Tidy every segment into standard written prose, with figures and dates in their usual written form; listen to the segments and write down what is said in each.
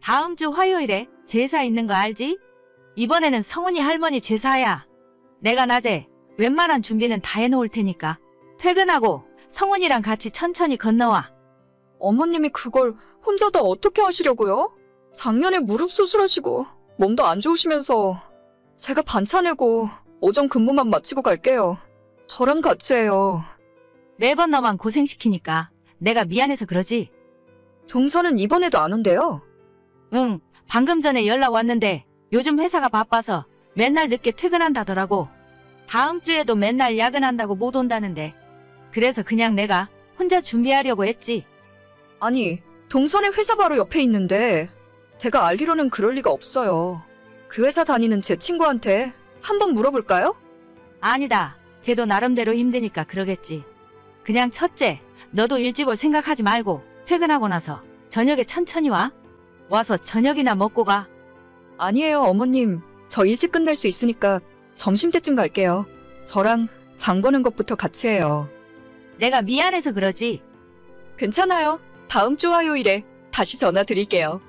다음 주 화요일에 제사 있는 거 알지? 이번에는 성은이 할머니 제사야. 내가 낮에 웬만한 준비는 다 해놓을 테니까 퇴근하고 성은이랑 같이 천천히 건너와. 어머님이 그걸 혼자 다 어떻게 하시려고요? 작년에 무릎 수술하시고 몸도 안 좋으시면서 제가 반차 내고 오전 근무만 마치고 갈게요. 저랑 같이 해요. 매번 너만 고생시키니까 내가 미안해서 그러지. 동서는 이번에도 안 온대요. 응, 방금 전에 연락 왔는데 요즘 회사가 바빠서 맨날 늦게 퇴근한다더라고. 다음 주에도 맨날 야근한다고 못 온다는데. 그래서 그냥 내가 혼자 준비하려고 했지. 아니, 동선의 회사 바로 옆에 있는데 제가 알기로는 그럴 리가 없어요. 그 회사 다니는 제 친구한테 한번 물어볼까요? 아니다. 걔도 나름대로 힘드니까 그러겠지. 그냥 첫째, 너도 일찍 올 생각하지 말고 퇴근하고 나서 저녁에 천천히 와. 와서 저녁이나 먹고 가. 아니에요, 어머님. 저 일찍 끝낼 수 있으니까 점심때쯤 갈게요. 저랑 장 보는 것부터 같이 해요. 내가 미안해서 그러지. 괜찮아요. 다음 주 화요일에 다시 전화 드릴게요.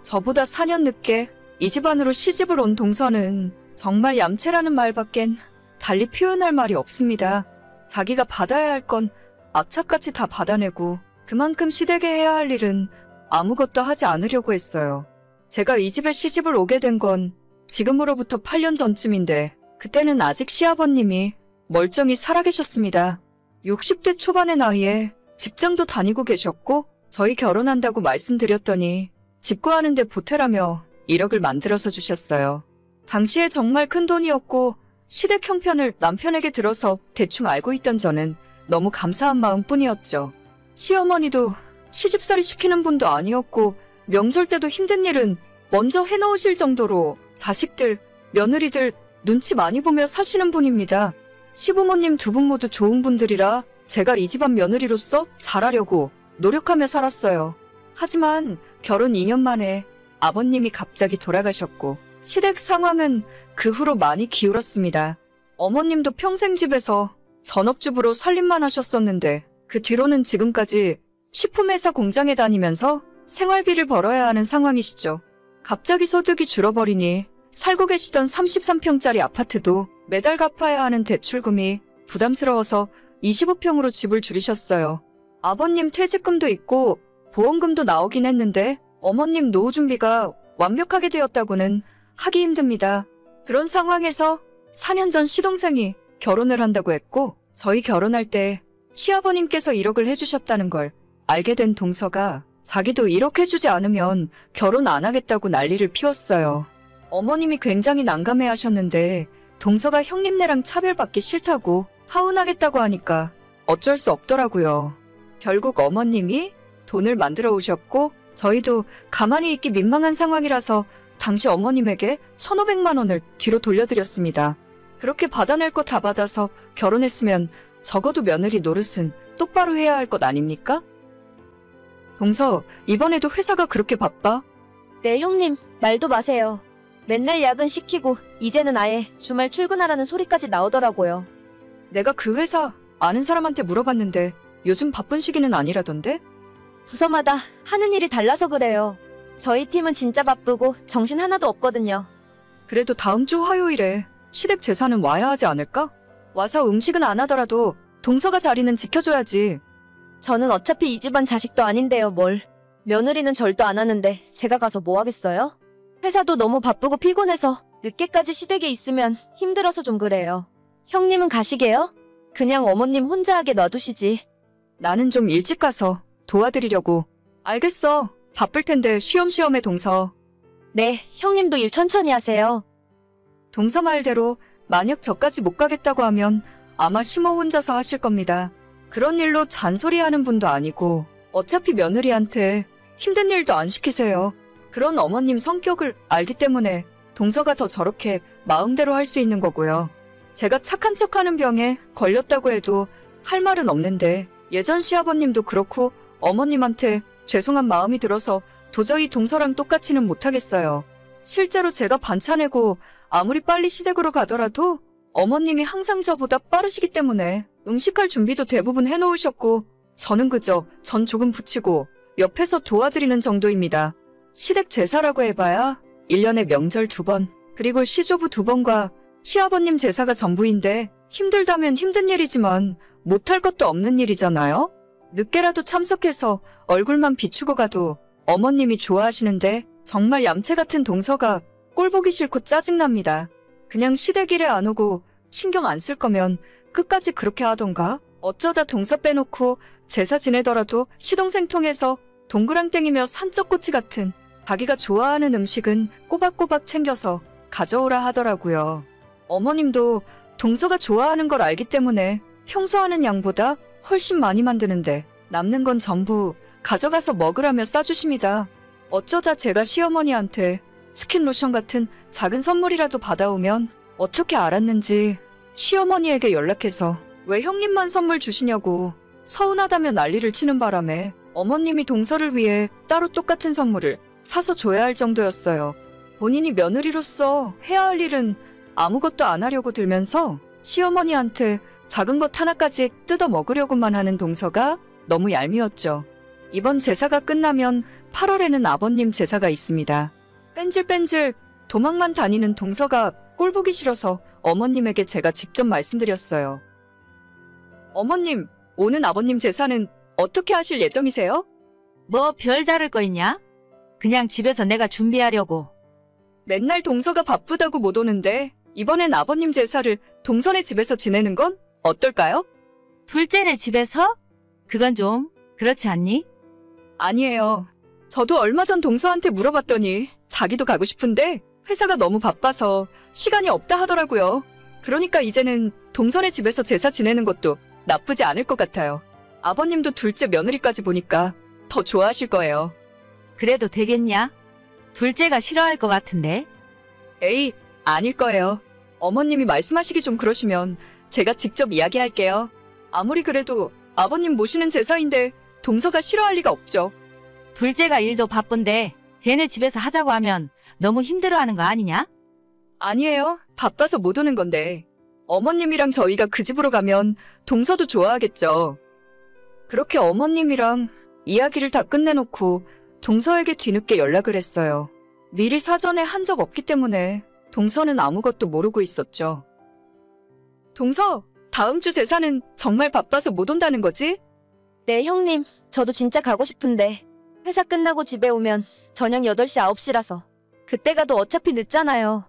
저보다 4년 늦게 이 집안으로 시집을 온 동서는 정말 얌체라는 말밖엔 달리 표현할 말이 없습니다. 자기가 받아야 할 건 악착같이 다 받아내고 그만큼 시댁에 해야 할 일은 아무것도 하지 않으려고 했어요. 제가 이 집에 시집을 오게 된 건 지금으로부터 8년 전쯤인데 그때는 아직 시아버님이 멀쩡히 살아계셨습니다. 60대 초반의 나이에 직장도 다니고 계셨고 저희 결혼한다고 말씀드렸더니 집 구하는데 보태라며 1억을 만들어서 주셨어요. 당시에 정말 큰 돈이었고 시댁 형편을 남편에게 들어서 대충 알고 있던 저는 너무 감사한 마음뿐이었죠. 시어머니도 시집살이 시키는 분도 아니었고 명절 때도 힘든 일은 먼저 해놓으실 정도로 자식들, 며느리들 눈치 많이 보며 사시는 분입니다. 시부모님 두 분 모두 좋은 분들이라 제가 이 집안 며느리로서 잘하려고 노력하며 살았어요. 하지만 결혼 2년 만에 아버님이 갑자기 돌아가셨고 시댁 상황은 그 후로 많이 기울었습니다. 어머님도 평생 집에서 전업주부로 살림만 하셨었는데 그 뒤로는 지금까지 식품회사 공장에 다니면서 생활비를 벌어야 하는 상황이시죠. 갑자기 소득이 줄어버리니 살고 계시던 33평짜리 아파트도 매달 갚아야 하는 대출금이 부담스러워서 25평으로 집을 줄이셨어요. 아버님 퇴직금도 있고 보험금도 나오긴 했는데 어머님 노후 준비가 완벽하게 되었다고는 하기 힘듭니다. 그런 상황에서 4년 전 시동생이 결혼을 한다고 했고 저희 결혼할 때 시아버님께서 1억을 해주셨다는 걸 알게 된 동서가 자기도 1억 해주지 않으면 결혼 안 하겠다고 난리를 피웠어요. 어머님이 굉장히 난감해 하셨는데 동서가 형님네랑 차별받기 싫다고 하운하겠다고 하니까 어쩔 수 없더라고요. 결국 어머님이 돈을 만들어 오셨고 저희도 가만히 있기 민망한 상황이라서 당시 어머님에게 1,500만 원을 뒤로 돌려드렸습니다. 그렇게 받아낼 거 다 받아서 결혼했으면 적어도 며느리 노릇은 똑바로 해야 할 것 아닙니까? 동서, 이번에도 회사가 그렇게 바빠? 네, 형님, 말도 마세요. 맨날 야근 시키고 이제는 아예 주말 출근하라는 소리까지 나오더라고요. 내가 그 회사 아는 사람한테 물어봤는데 요즘 바쁜 시기는 아니라던데? 부서마다 하는 일이 달라서 그래요. 저희 팀은 진짜 바쁘고 정신 하나도 없거든요. 그래도 다음 주 화요일에 시댁 제사는 와야 하지 않을까? 와서 음식은 안 하더라도 동서가 자리는 지켜줘야지. 저는 어차피 이 집안 자식도 아닌데요, 뭘. 며느리는 절도 안 하는데 제가 가서 뭐 하겠어요? 회사도 너무 바쁘고 피곤해서 늦게까지 시댁에 있으면 힘들어서 좀 그래요. 형님은 가시게요? 그냥 어머님 혼자 하게 놔두시지. 나는 좀 일찍 가서 도와드리려고. 알겠어. 바쁠 텐데 쉬엄쉬엄해 동서. 네, 형님도 일 천천히 하세요. 동서 말대로 만약 저까지 못 가겠다고 하면 아마 시모 혼자서 하실 겁니다. 그런 일로 잔소리하는 분도 아니고 어차피 며느리한테 힘든 일도 안 시키세요. 그런 어머님 성격을 알기 때문에 동서가 더 저렇게 마음대로 할 수 있는 거고요. 제가 착한 척하는 병에 걸렸다고 해도 할 말은 없는데 예전 시아버님도 그렇고 어머님한테 죄송한 마음이 들어서 도저히 동서랑 똑같이는 못하겠어요. 실제로 제가 반차 내고 아무리 빨리 시댁으로 가더라도 어머님이 항상 저보다 빠르시기 때문에 음식할 준비도 대부분 해놓으셨고 저는 그저 전 조금 부치고 옆에서 도와드리는 정도입니다. 시댁 제사라고 해봐야 1년에 명절 2번, 그리고 시조부 2번과 시아버님 제사가 전부인데 힘들다면 힘든 일이지만 못할 것도 없는 일이잖아요? 늦게라도 참석해서 얼굴만 비추고 가도 어머님이 좋아하시는데 정말 얌체 같은 동서가 꼴보기 싫고 짜증납니다. 그냥 시댁 일에 안 오고 신경 안 쓸 거면 끝까지 그렇게 하던가? 어쩌다 동서 빼놓고 제사 지내더라도 시동생 통해서 동그랑땡이며 산적꼬치 같은 자기가 좋아하는 음식은 꼬박꼬박 챙겨서 가져오라 하더라고요. 어머님도 동서가 좋아하는 걸 알기 때문에 평소 하는 양보다 훨씬 많이 만드는데 남는 건 전부 가져가서 먹으라며 싸주십니다. 어쩌다 제가 시어머니한테 스킨로션 같은 작은 선물이라도 받아오면 어떻게 알았는지 시어머니에게 연락해서 왜 형님만 선물 주시냐고 서운하다며 난리를 치는 바람에 어머님이 동서를 위해 따로 똑같은 선물을 사서 줘야 할 정도였어요. 본인이 며느리로서 해야 할 일은 아무것도 안 하려고 들면서 시어머니한테 작은 것 하나까지 뜯어 먹으려고만 하는 동서가 너무 얄미웠죠. 이번 제사가 끝나면 8월에는 아버님 제사가 있습니다. 뺀질뺀질 도망만 다니는 동서가 꼴보기 싫어서 어머님에게 제가 직접 말씀드렸어요. 어머님, 오는 아버님 제사는 어떻게 하실 예정이세요? 뭐 별다를 거 있냐? 그냥 집에서 내가 준비하려고. 맨날 동서가 바쁘다고 못 오는데 이번엔 아버님 제사를 동선의 집에서 지내는 건 어떨까요? 둘째네 집에서? 그건 좀 그렇지 않니? 아니에요. 저도 얼마 전 동서한테 물어봤더니 자기도 가고 싶은데 회사가 너무 바빠서 시간이 없다 하더라고요. 그러니까 이제는 동선의 집에서 제사 지내는 것도 나쁘지 않을 것 같아요. 아버님도 둘째 며느리까지 보니까 더 좋아하실 거예요. 그래도 되겠냐? 둘째가 싫어할 것 같은데. 에이, 아닐 거예요. 어머님이 말씀하시기 좀 그러시면 제가 직접 이야기할게요. 아무리 그래도 아버님 모시는 제사인데 동서가 싫어할 리가 없죠. 둘째가 일도 바쁜데 걔네 집에서 하자고 하면 너무 힘들어하는 거 아니냐? 아니에요. 바빠서 못 오는 건데. 어머님이랑 저희가 그 집으로 가면 동서도 좋아하겠죠. 그렇게 어머님이랑 이야기를 다 끝내놓고 동서에게 뒤늦게 연락을 했어요. 미리 사전에 한 적 없기 때문에 동서는 아무것도 모르고 있었죠. 동서, 다음 주 제사는 정말 바빠서 못 온다는 거지? 네, 형님. 저도 진짜 가고 싶은데 회사 끝나고 집에 오면 저녁 8시, 9시라서 그때 가도 어차피 늦잖아요.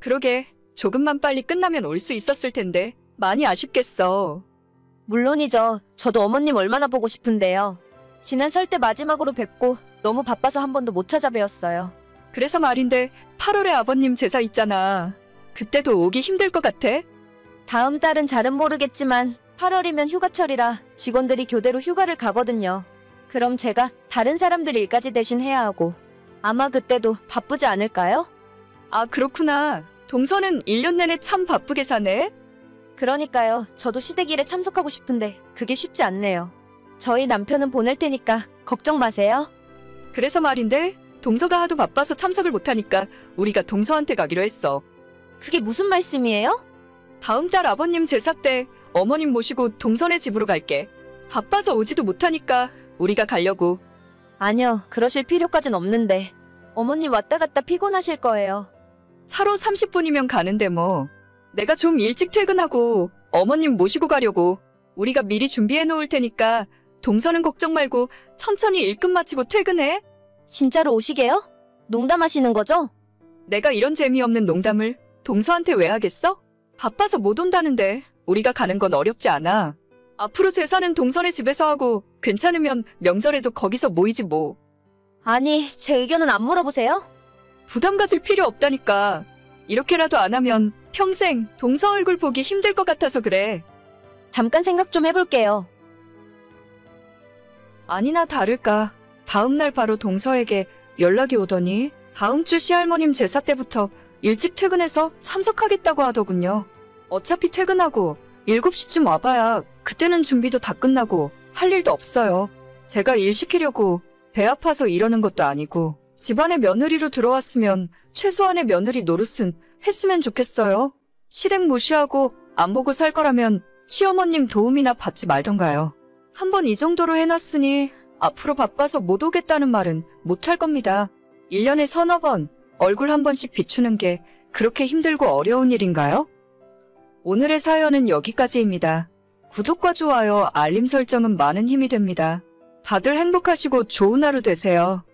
그러게, 조금만 빨리 끝나면 올 수 있었을 텐데 많이 아쉽겠어. 물론이죠. 저도 어머님 얼마나 보고 싶은데요. 지난 설 때 마지막으로 뵙고 너무 바빠서 한 번도 못 찾아뵈었어요. 그래서 말인데 8월에 아버님 제사 있잖아. 그때도 오기 힘들 것 같아? 다음 달은 잘은 모르겠지만 8월이면 휴가철이라 직원들이 교대로 휴가를 가거든요. 그럼 제가 다른 사람들 일까지 대신 해야 하고 아마 그때도 바쁘지 않을까요? 아, 그렇구나. 동서는 1년 내내 참 바쁘게 사네. 그러니까요. 저도 시댁 일에 참석하고 싶은데 그게 쉽지 않네요. 저희 남편은 보낼 테니까 걱정 마세요. 그래서 말인데 동서가 하도 바빠서 참석을 못하니까 우리가 동서한테 가기로 했어. 그게 무슨 말씀이에요? 다음 달 아버님 제사 때 어머님 모시고 동선의 집으로 갈게. 바빠서 오지도 못하니까 우리가 가려고. 아니요. 그러실 필요까진 없는데 어머님 왔다 갔다 피곤하실 거예요. 차로 30분이면 가는데 뭐. 내가 좀 일찍 퇴근하고 어머님 모시고 가려고. 우리가 미리 준비해 놓을 테니까 동서는 걱정 말고 천천히 일 끝 마치고 퇴근해. 진짜로 오시게요? 농담하시는 거죠? 내가 이런 재미없는 농담을 동서한테 왜 하겠어? 바빠서 못 온다는데 우리가 가는 건 어렵지 않아. 앞으로 제사는 동선의 집에서 하고 괜찮으면 명절에도 거기서 모이지 뭐. 아니, 제 의견은 안 물어보세요? 부담 가질 필요 없다니까. 이렇게라도 안 하면 평생 동서 얼굴 보기 힘들 것 같아서 그래. 잠깐 생각 좀 해볼게요. 아니나 다를까 다음 날 바로 동서에게 연락이 오더니 다음 주 시할머님 제사 때부터 일찍 퇴근해서 참석하겠다고 하더군요. 어차피 퇴근하고 7시쯤 와봐야 그때는 준비도 다 끝나고 할 일도 없어요. 제가 일 시키려고 배 아파서 이러는 것도 아니고 집안에 며느리로 들어왔으면 최소한의 며느리 노릇은 했으면 좋겠어요. 시댁 무시하고 안 보고 살 거라면 시어머님 도움이나 받지 말던가요. 한번 이 정도로 해놨으니 앞으로 바빠서 못 오겠다는 말은 못 할 겁니다. 1년에 서너 번 얼굴 한 번씩 비추는 게 그렇게 힘들고 어려운 일인가요? 오늘의 사연은 여기까지입니다. 구독과 좋아요, 알림 설정은 많은 힘이 됩니다. 다들 행복하시고 좋은 하루 되세요.